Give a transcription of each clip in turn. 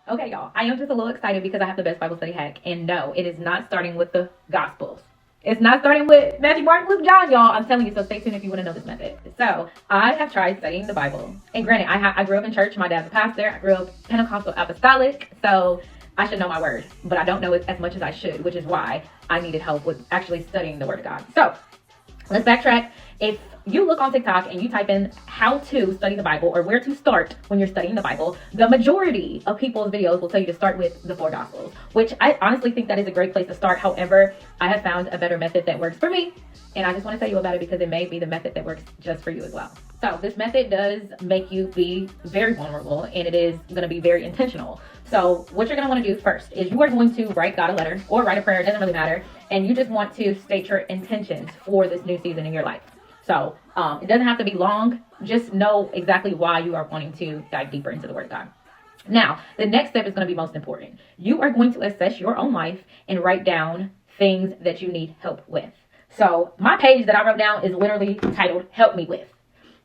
Okay, y'all, I am just a little excited because I have the best Bible study hack. And no, it is not starting with the Gospels. It's not starting with Matthew, Mark, Luke, John, y'all. I'm telling you, so stay tuned if you want to know this method. So, I have tried studying the Bible. And granted, I grew up in church. My dad's a pastor. I grew up Pentecostal apostolic. So, I should know my word. But I don't know it as much as I should, which is why I needed help with actually studying the Word of God. So, let's backtrack. If you look on TikTok and you type in how to study the Bible or where to start when you're studying the Bible, the majority of people's videos will tell you to start with the four Gospels, which I honestly think that is a great place to start. However, I have found a better method that works for me, and I just want to tell you about it because it may be the method that works just for you as well. So this method does make you be very vulnerable, and it is going to be very intentional. So what you're going to want to do first is you are going to write God a letter or write a prayer, it doesn't really matter, and you just want to state your intentions for this new season in your life. So it doesn't have to be long. Just know exactly why you are wanting to dive deeper into the Word of God. Now, the next step is going to be most important. You are going to assess your own life and write down things that you need help with. So my page that I wrote down is literally titled Help Me With.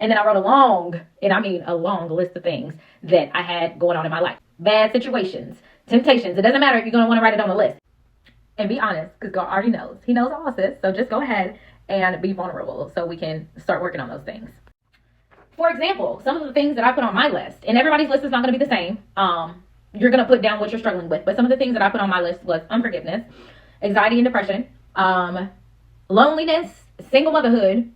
And then I wrote a long list of things that I had going on in my life. Bad situations, temptations. It doesn't matter if you're going to want to write it on the list. And be honest, because God already knows. He knows all of this. So just go ahead and be vulnerable so we can start working on those things. For example, some of the things that I put on my list, and everybody's list is not going to be the same. You're going to put down what you're struggling with. But some of the things that I put on my list was unforgiveness, anxiety and depression, loneliness, single motherhood,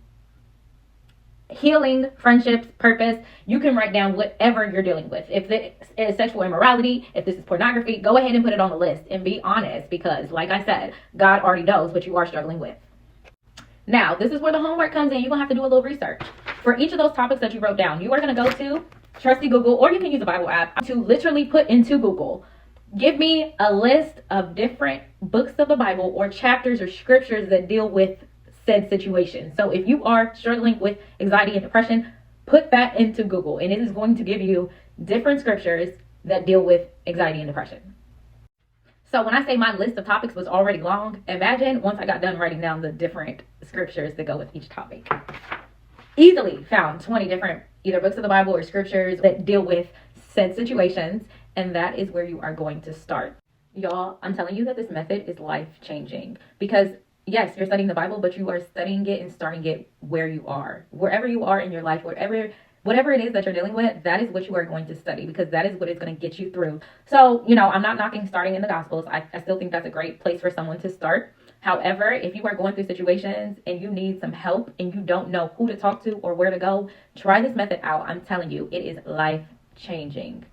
healing, friendships, purpose. You can write down whatever you're dealing with. If it is sexual immorality, if this is pornography, go ahead and put it on the list and be honest because, like I said, God already knows what you are struggling with. Now, this is where the homework comes in. You're going to have to do a little research. For each of those topics that you wrote down, you are going to go to trusty Google, or you can use a Bible app to literally put into Google, give me a list of different books of the Bible or chapters or scriptures that deal with said situation. So if you are struggling with anxiety and depression, put that into Google, and it is going to give you different scriptures that deal with anxiety and depression. So when I say my list of topics was already long, imagine once I got done writing down the different scriptures that go with each topic. Easily found 20 different either books of the Bible or scriptures that deal with said situations, and that is where you are going to start. Y'all, I'm telling you that this method is life-changing because yes, you're studying the Bible, but you are studying it and starting it where you are. Wherever you are in your life, whatever it is that you're dealing with, that is what you are going to study because that is what is going to get you through. So, I'm not knocking starting in the Gospels. I still think that's a great place for someone to start. However, if you are going through situations and you need some help and you don't know who to talk to or where to go, try this method out. I'm telling you, it is life-changing.